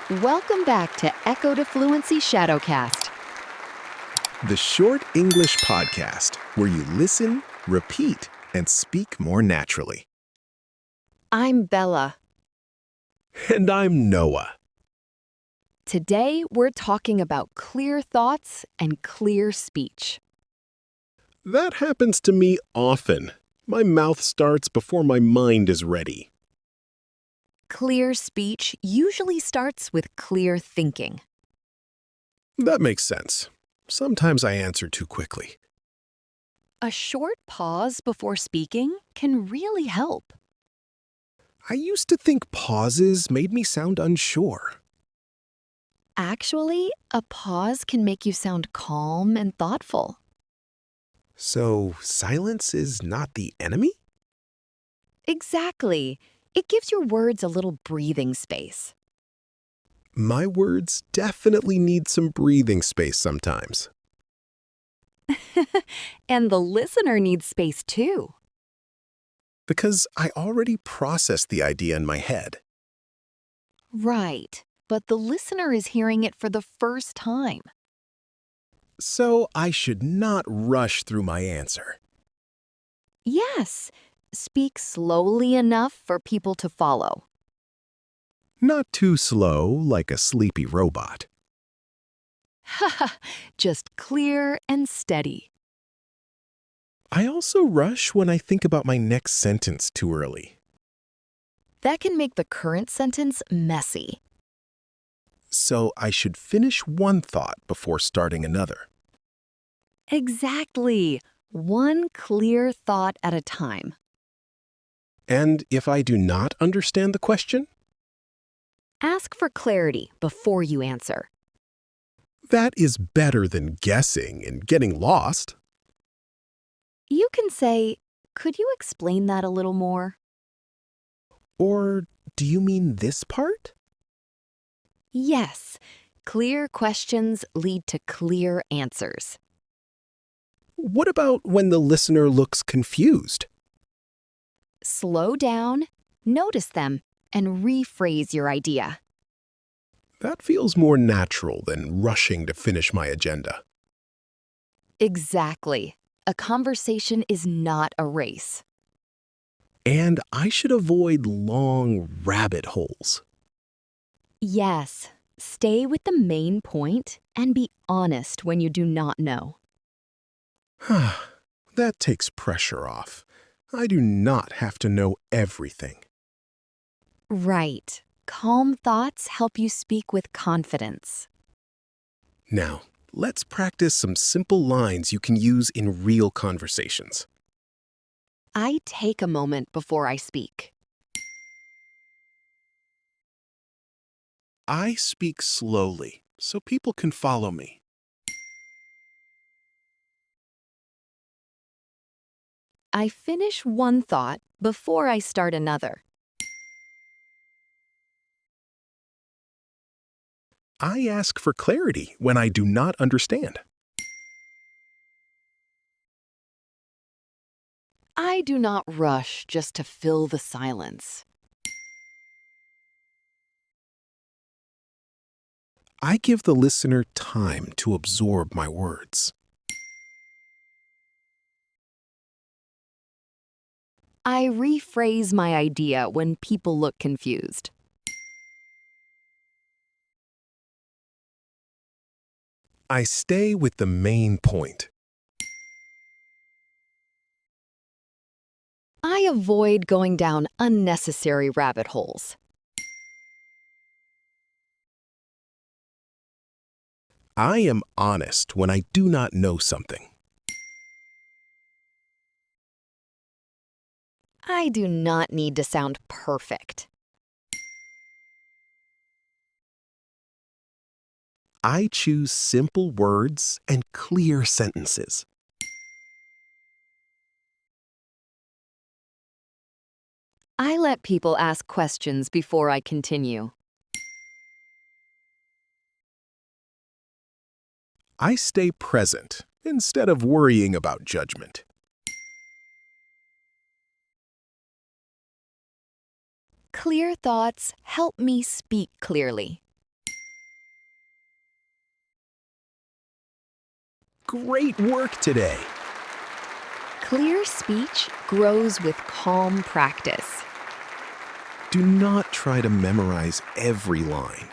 Welcome back to Echo to Fluency Shadowcast. The short English podcast where you listen, repeat, and speak more naturally. I'm Bella. And I'm Noah. Today, we're talking about clear thoughts and clear speech. That happens to me often. My mouth starts before my mind is ready. Clear speech usually starts with clear thinking. That makes sense. Sometimes I answer too quickly. A short pause before speaking can really help. I used to think pauses made me sound unsure. Actually, a pause can make you sound calm and thoughtful. So, silence is not the enemy? Exactly. It gives your words a little breathing space. My words definitely need some breathing space sometimes. And the listener needs space too. Because I already processed the idea in my head. Right, but the listener is hearing it for the first time. So I should not rush through my answer. Yes, speak slowly enough for people to follow. Not too slow like a sleepy robot. Haha, just clear and steady. I also rush when I think about my next sentence too early. That can make the current sentence messy. So I should finish one thought before starting another. Exactly. One clear thought at a time. And if I do not understand the question, Ask for clarity before you answer. that is better than guessing and getting lost. You can say, "Could you explain that a little more?" Or do you mean this part? Yes, clear questions lead to clear answers. What about when the listener looks confused? Slow down, notice them, and rephrase your idea. That feels more natural than rushing to finish my agenda. Exactly. A conversation is not a race. And I should avoid long rabbit holes. Yes, stay with the main point and be honest when you do not know. That takes pressure off. I do not have to know everything. Right. Calm thoughts help you speak with confidence. Now, let's practice some simple lines you can use in real conversations. I take a moment before I speak. I speak slowly so people can follow me. I finish one thought before I start another. I ask for clarity when I do not understand. I do not rush just to fill the silence. I give the listener time to absorb my words. I rephrase my idea when people look confused. I stay with the main point. I avoid going down unnecessary rabbit holes. I am honest when I do not know something. I do not need to sound perfect. I choose simple words and clear sentences. I let people ask questions before I continue. I stay present instead of worrying about judgment. Clear thoughts help me speak clearly. Great work today. Clear speech grows with calm practice. Do not try to memorize every line.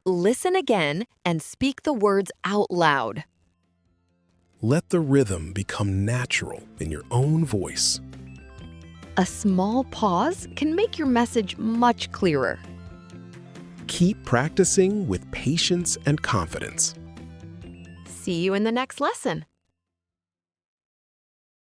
Listen again and speak the words out loud. Let the rhythm become natural in your own voice. A small pause can make your message much clearer. Keep practicing with patience and confidence. See you in the next lesson.